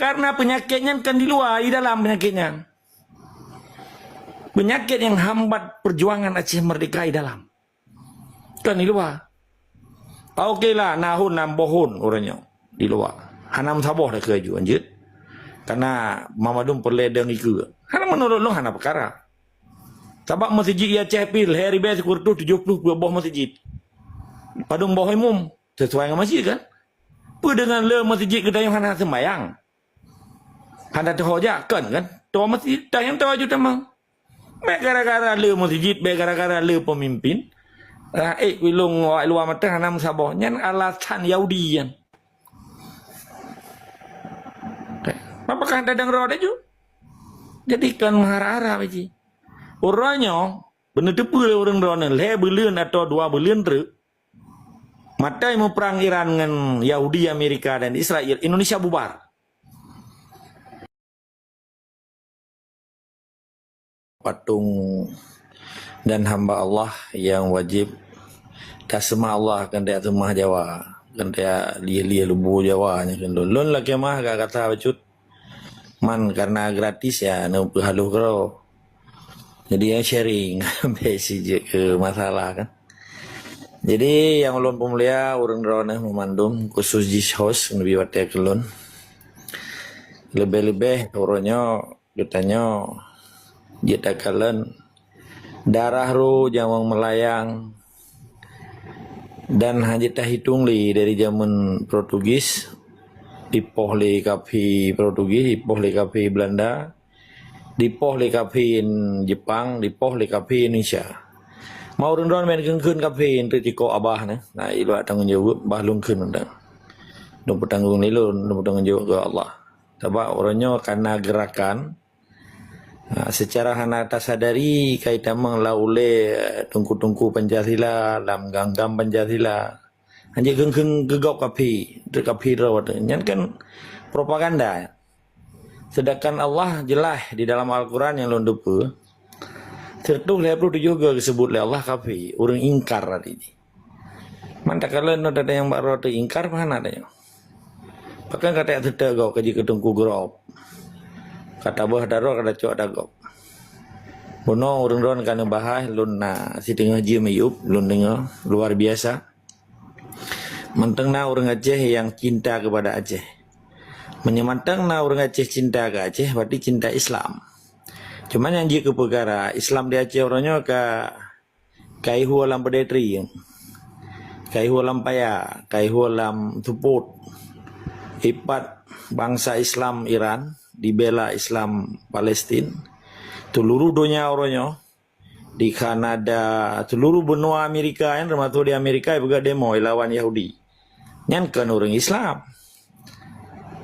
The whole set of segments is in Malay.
Karena penyakitnya kan di luar, di dalam penyakitnya. Penyakit yang hambat perjuangan Aceh merdeka di dalam. Kan di luar. Okeylah, nahun nambohun orangnya di luar. Hanam saboh dah kerja anjir. Karena Mamadum perledeng itu. Karena menurut lo hana perkara. Sebab masjid Aceh pil hari biasa kurtu 70 buah masjid. Padung bawah umum sesuai dengan masjid kan. Apa dengan le masjid kita yang hana sembayang. Hana terhojakan kan. Tua masjid dah yang tahu juga mah. Baik gara-gara le masjid, baik gara-gara le pemimpin. Wilung luar mata hanam saboh. Nyan alasan Yahudi yan. Apakah ada yang roda juga? Jadikan mahara-hara biji. Orangnya benar tepu orang roda. Le bulan atau 2 bulan terus. Mata mau perang Iran dengan Yahudi, Amerika dan Israel, Indonesia bubar. Patung dan hamba Allah yang wajib kasma Allah kan dia semah Jawa, kan dia lia lubu Jawa nya kan lon lah kemah gak kata bacut. Man karena gratis ya no halu kro. Jadi yang sharing besi ke masalah kan. Jadi yang ulun pemulia urang drone memandum khusus di host lebih watia kelun. Lebih-lebih orangnya katanya dia kalian darah ru jawang melayang dan hanya tak hitung li dari zaman Portugis dipoh li kapi Portugis dipoh li kapi Belanda dipoh li kapi Jepang dipoh li kapi Indonesia. Mau rendon main keun kape untuk tiko abah nah ilu tanggung jawab bah lung keun undang dong bertanggung lilun dong bertanggung jawab ke Allah sebab orangnya karena gerakan secara hana tak sadari kaitan menglaule tungku-tungku Pancasila dalam ganggam Pancasila hanya keun gegok kape untuk kape rawat nyan kan propaganda sedangkan Allah jelas di dalam Al-Quran yang lon dupa tertuh lepas itu juga disebut oleh Allah kafi orang ingkar tadi. Mantakala ada yang baru tu ingkar mana ada? Bahkan kata yang tertegak kaji ketungku gerop. Kata bah darah kata cok dagok. Bono orang kan bahas lun na si tengah jim ayub lun dengar luar biasa. Mentang na orang Aceh yang cinta kepada Aceh. Menyemantang na orang Aceh cinta ke Aceh berarti cinta Islam. Cuman yang jika perkara Islam di Aceh orangnya kaihu alam pedetri, kaihu alam paya, kaihu alam support, ipat bangsa Islam Iran dibela Islam Palestin, seluruh dunia orangnya di Kanada, seluruh benua Amerika yang termasuk di Amerika juga demo lawan Yahudi, nyankan orang Islam,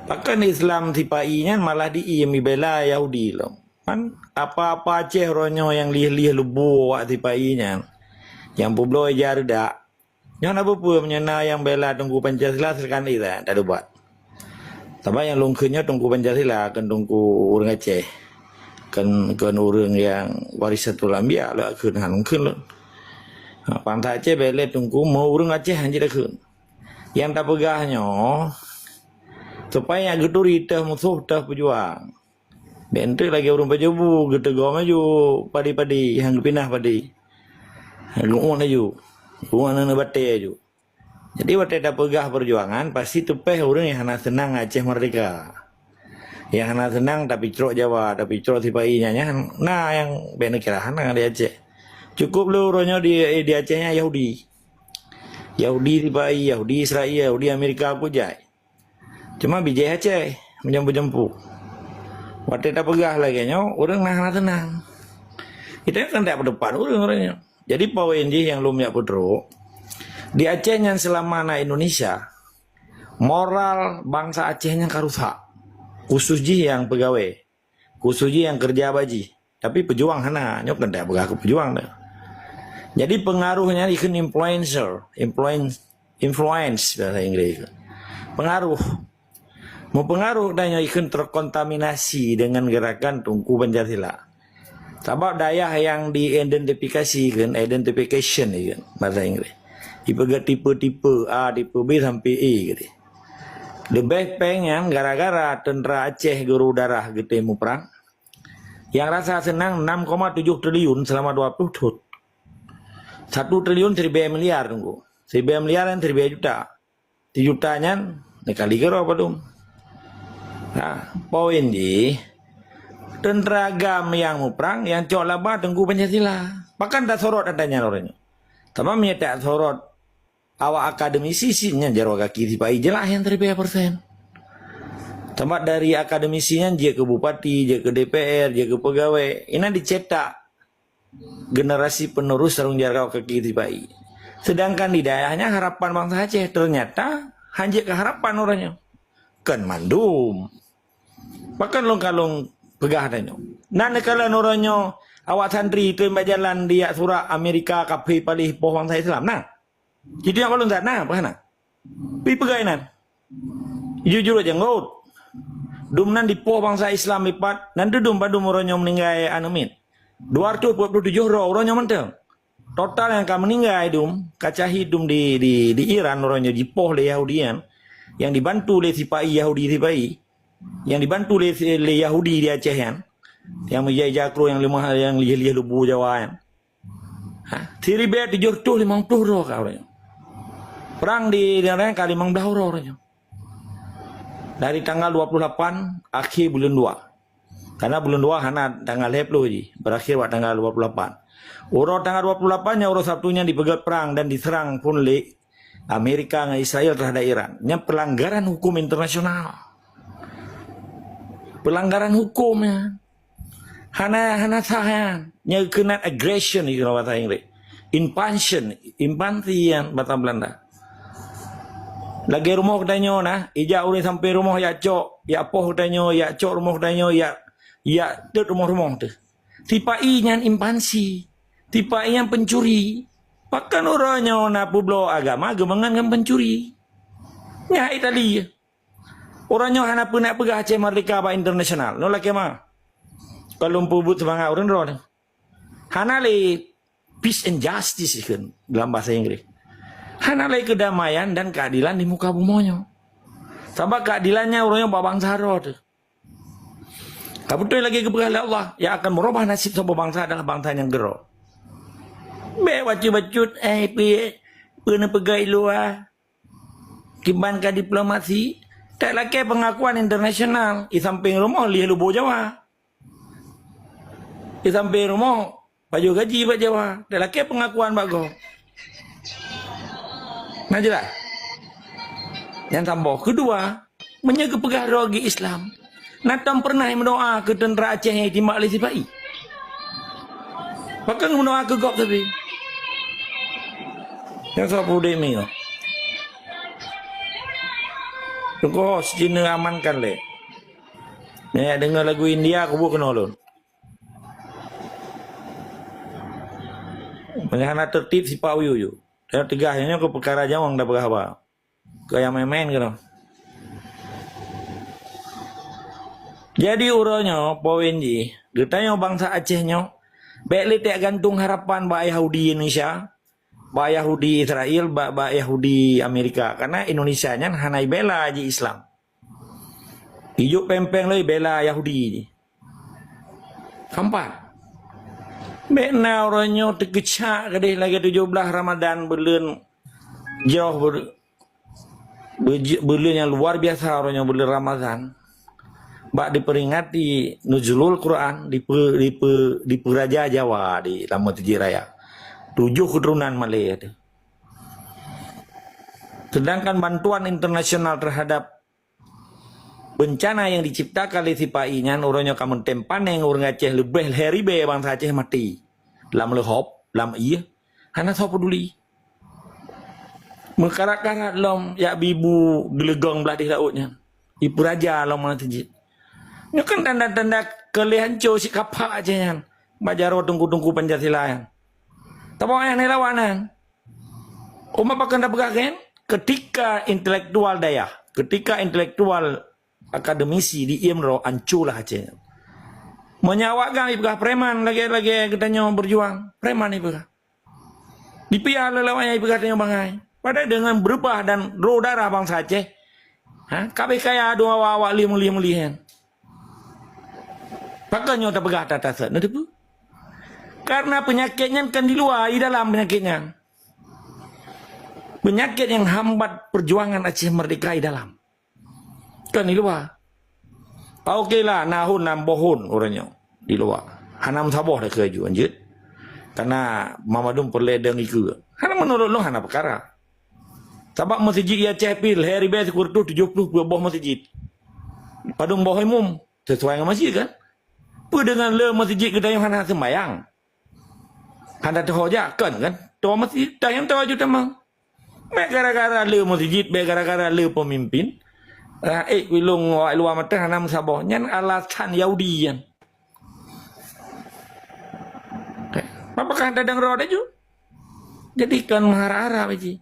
bahkan Islam tipainya malah dibela Yahudi loh. Kan apa-apa Aceh ronyo yang lih-lih lubu wak tipainya yang publo jar dak nyon apa pun menyena yang bela tunggu Pancasila serkan itu tak ada buat tapi yang lungkenya tunggu Pancasila kan tunggu orang Aceh kan orang yang warisan tulambia lah kan lungken lo pantai Aceh bela tunggu mau orang Aceh anjir kan yang tak pegahnya supaya geduri tah musuh tah pejuang bentuk lagi orang pajabu kita gom maju padi-padi yang pindah padi lungun aju lungun na bate aju jadi bate dah pegah perjuangan pasti tupeh orang yang hana senang Aceh merdeka yang hana senang tapi cerok Jawa tapi cerok tipainya nah yang benar kira hana di Aceh cukup lu orangnya di Acehnya Yahudi tipai Yahudi Israel Yahudi Amerika aku jai cuma bijai Aceh menjemput waktu tak pegah lagi orang nah tenang. Kita kan tak berdepan orangnya. Jadi poin yang lumnya putro di Acehnya selama na Indonesia moral bangsa Acehnya karusak. Khusus yang pegawai, khusus yang kerja baji. Tapi pejuang hana nyok kan tak pegah pejuang dah. Jadi pengaruhnya ikut influence bahasa Inggris. Pengaruh mempengaruh dan ikut terkontaminasi dengan gerakan tungku Pancasila. Sebab daya yang diidentifikasikan, identification kan bahasa Inggris. Tipe tipe A, tipe B sampai E gitu. Lebih pengen gara-gara tentera Aceh guru darah gitu mu perang. Yang rasa senang 6,7 triliun selama 20 tahun. 1 triliun 1.000 miliar tunggu. 1.000 miliar dan 1.000 juta. 1 jutanya kali kira apa dong? Nah, poin di tentera agam yang mu perang yang cok laba tunggu Pancasila. Bahkan tak sorot adanya orangnya. Tapi tak sorot awak akademisi sihnya jarwa kaki tipai jelas yang 100%. Tempat dari akademisinya dia ke bupati, dia ke DPR, dia ke pegawai. Ini dicetak generasi penerus sarung jarwa kaki tipai. Sedangkan di daerahnya harapan bangsa Aceh ternyata hanya keharapan orangnya. Kan mandum. Bahkan long-kalong pegah tanya. Nah nekalan orangnya awak santri itu yang berjalan di surat Amerika kapi palih poh bangsa Islam. Nah. Jadi yang kalau tak nah apa nak? Pi pegawai nan. Jujur aja ngot. Dumnan di poh bangsa Islam lipat nanti dum padu orangnya meninggal anumin. 227 orangnya menteng. Total yang kamu meninggal dum kaca hidum di Iran orangnya di poh le Yahudian yang dibantu oleh sipai Yahudi sipai yang dibantu oleh Yahudi di Acehan yang menjadi jakro yang lihat lubu Jawaan. Ha, 1.750 kau orangnya. Perang di daerah kali 15 orangnya. Dari tanggal 28 akhir bulan 2. Karena bulan 2 hana tanggal 10 je. Berakhir waktu tanggal 28. Orang tanggal 28 nya orang Sabtunya dipegat perang dan diserang pun oleh Amerika dengan Israel terhadap Iran. Nya pelanggaran hukum internasional. Pelanggaran hukumnya. Hana sahan. Nya kena aggression itu bahasa Inggris. Infansian bahasa Belanda. Lagi rumah katanya nah, ijak uri sampai rumah ya cok, ya poh katanya, ya cok rumah katanya, ya dek rumah tu. Tipa iyan impansi, tipa iyan pencuri. Bahkan orangnya na publo agama gemangan kan pencuri. Ya Italia. Orangnya hana pun nak pegah Aceh Merdeka ba internasional. No laki mah. Kalau pubut semangat orang roh. Hana le peace and justice kan dalam bahasa Inggris. Hana lagi kedamaian dan keadilan di muka bumonya. Sebab keadilannya orangnya bangsa roh. Kebetulan lagi kepada Allah yang akan merubah nasib sebuah bangsa adalah bangsa yang gerok. Bacut-bacut pernah pegai luar. Kibankan diplomasi. Tak lagi pengakuan internasional. Di samping rumah lihat lubu Jawa. Di samping rumah baju gaji buat Jawa. Tak lagi pengakuan bagus. Nah jelas. Yang tambah kedua, menjaga pegah rogi Islam. Natam pernah mendoa ke tentera Aceh yang timbak oleh sipai. Bahkan mendoa ke gop tapi. Yang saya perlu demi. Tunggu Cina amankan le. Ni dengar lagu India aku buat kenal lun. Menghana tertib si Pak Uyu. Dan tegahnya ke perkara jawang dah berapa. Kayak main-main gitu. Jadi uranya poin ji, ditanya bangsa Acehnya, baik tak gantung harapan ba Yahudi Indonesia, ba Yahudi Israel, ba Yahudi Amerika, karena Indonesia nya hanai bela ji Islam. Ijuk pempeng lagi bela Yahudi ji. Keempat. Bena orangnya terkecak kadih lagi 17 Ramadan bulan jauh bulan yang luar biasa orangnya bulan Ramadan. Bak diperingati nuzulul Quran di Peraja Jawa di Lama Tujuh Raya. 7 keturunan Malay itu. Sedangkan bantuan internasional terhadap bencana yang diciptakan oleh sipai-nya orangnya kamu tempan yang orang Aceh lebih heribe bangsa Aceh mati. Dalam lehop, dalam iya. Hana so peduli. Mengkarat-karat lom ya bibu gelegong belah di lautnya. Ibu raja lom mana tejit. Ini kan tanda-tanda kelehanco si kapak aja yang. Bajaro tunggu-tunggu Pancasila yang. Tapi yang lawanan. Umat pakai dah pegagan. Ketika intelektual daya. Ketika intelektual akademisi di IMRO anculah aja. Menyawakan ipegah preman lagi katanya berjuang. Preman ipegah. Dipiala lawannya ipegah tanya bangai. Padahal dengan berubah dan roh darah bangsa Aceh. Kabeh kaya dua awak lih-lih-lihan. Pakanya tak pegah atas. Nanti pun. Karena penyakitnya kan di luar, di dalam penyakitnya. Penyakit yang hambat perjuangan Aceh merdeka di dalam. Kan di luar. Okey lah, nahun nambohun orangnya di luar. Hanam saboh dah kerja anjir. Karena Mamadum perledeng iku. Hanam menurut lu hana perkara. Sebab masjid ia Aceh pil hari biasa kurtu 70 buah masjid. Padung bawah umum sesuai dengan masjid kan. Pu dengan le masjid kita yang hana sembayang. Hana terhoja kan. Tua masjid dah yang tahu juga mah. Baik gara-gara le masjid, baik gara-gara le pemimpin. Wilung luar mata hanam saboh. Nyan alasan Yahudi yan. Apakah ada yang roda juga? Jadi kan hara-hara biji.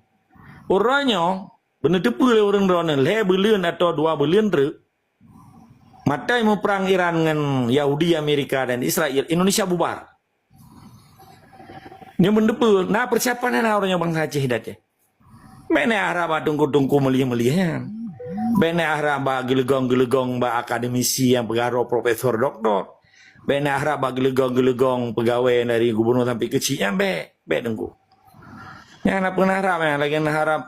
Orangnya benar tepu le orang roda le bulan atau 2 bulan ter. Mata mau perang Iran dengan Yahudi, Amerika dan Israel, Indonesia bubar. Ini mendepu. Nah persiapan orangnya bangsa Aceh datang. Bene arah ba tunggu-tunggu melih-melihnya. Bene arah ba gelegong-gelegong ba akademisi yang pengaruh profesor doktor. Bene arah ba gelegong-gelegong pegawai dari gubernur sampai kecilnya be tunggu. Yang nak pernah harap yang lagi nak harap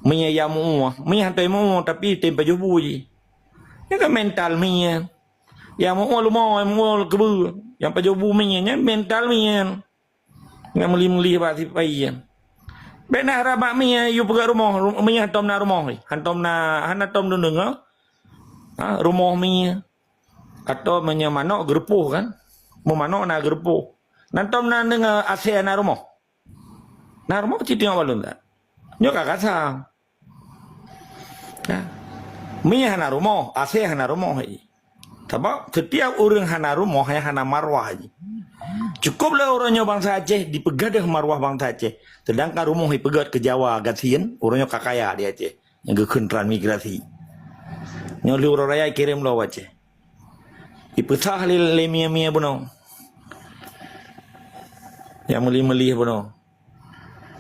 menyayamu, menyantai tapi tempat jubu je. Yang kan mental mian. Yang mau lumau, mau kebu, yang pajubu mian, mental mian. Yang melih-melih ba si paian. Benar rabak mian you pergi rumah, mian hantom na rumah ni. Hantom dundung rumah mian. Atau manok gerpuh kan. Mau manok na gerpuh. Nantom na dengan ASEAN na rumah. Na rumah citi yang balun tak. Nyo kakak sang. Mian hana rumah, ASEAN hana rumah ni. Sebab setiap orang hana rumah hanya hana marwah ni. Cukuplah orangnya bangsa Aceh dipegadah marwah bangsa Aceh. Sedangkan rumah dipegat ke Jawa Gasian, orangnya kakaya di Aceh. Yang ke transmigrasi. Yang orang raya kirim lo Aceh. Ipesah le mia buno. Yang melih buno.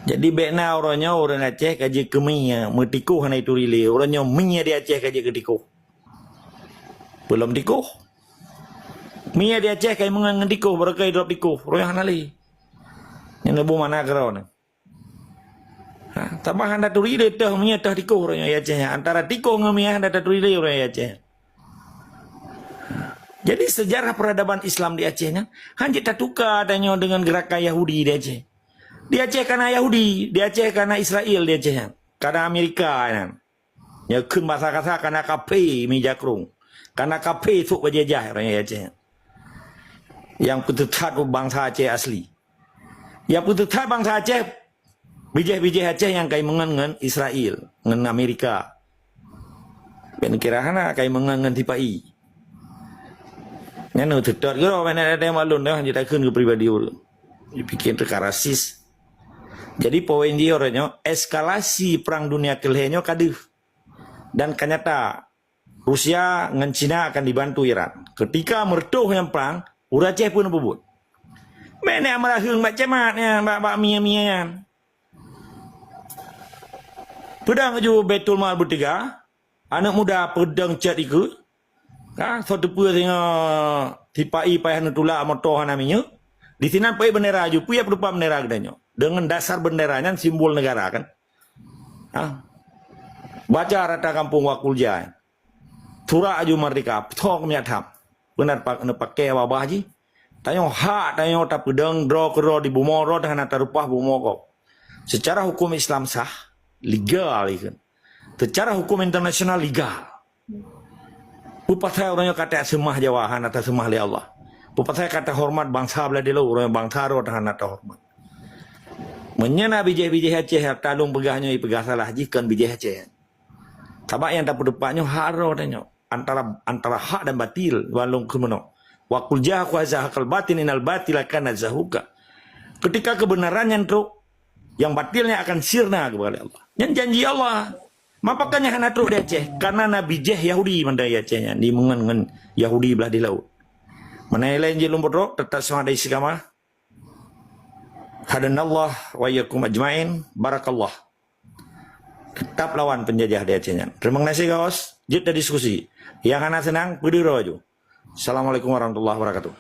Jadi bekna orangnya orang Aceh kaji kemia, metikuh hana itu rile. Orangnya mia di Aceh kaji ketikuh. Belum tikuh. Mia di Aceh kayak mengan tikuh, berkai drop tikuh. Orang hana li. Yang nebu mana kerau ni. Tambah handa tu rile tah mia tah tikuh orangnya Aceh. Antara tikuh dengan mia handa tu rile orang Aceh. Jadi sejarah peradaban Islam di Acehnya hanya tak tukar adanya dengan gerakan Yahudi di Aceh. Di Aceh karena Yahudi, di Aceh karena Israel di Aceh. Karena Amerika kan. Ya kun masa-masa karena kafe mijakrung. Karena kafe suk berjajah orang Aceh. Yang putusat bangsa Aceh asli. Yang putusat bangsa Aceh bijih-bijih Aceh yang kai mengan Israel, dengan Amerika. Ben kira hana kai mengan tipai. Yang tertor ke orang ada yang malun dah hanya takkan ke pribadi orang. Dipikir terkara rasis. Jadi poin dia orangnya eskalasi perang dunia kelihnya kaduh. Dan kanyata Rusia dengan Cina akan dibantu Iran. Ketika mertuh yang perang, orang Aceh pun bubut. Mana merahung macam mana bak mia-mia yang. Pedang ju Betul Mal bertiga. Anak muda pedang cat ikut. Suatu pua tengok tipai payah nutula motor namanya. Di sini pai bendera ju puya berupa bendera gedanya. Dengan dasar benderanya simbol negara kan. Baca rata kampung Wakulja. Surah aju merdeka, tok miatam. Benar pak pakai wabah ji. Tanya hak tanya tak pedang draw kero di bumoro dan hana tarupah bumoko. Secara hukum Islam sah, legal kan. Secara hukum internasional legal. Pupat saya orangnya kata semah jawahan atas semah li Allah. Pupat saya kata hormat bangsa belah dia orang bangsa ro tahan atas hormat. Menyana bijih-bijih Aceh talung pegahnya pegah salah jikan bijih Aceh. Tabak yang dapat depannya haro tanya antara hak dan batil walung kemono. Wa qul ja'aku azahaqal batin inal batila kana zahuka. Ketika kebenaran yang truk yang batilnya akan sirna kepada Allah. Yang janji Allah. Mapakanya hana truk di Aceh karena Nabi Jeh Yahudi mandai Acehnya di mengen Yahudi belah di laut. Mana lain je lumpur rok tetap sama dari sikama. Hadanallah wa yakum ajmain barakallah. tetap lawan penjajah di Aceh. Terima kasih kaos, jeda diskusi. Yang anak senang, berdiri aja. Assalamualaikum warahmatullahi wabarakatuh.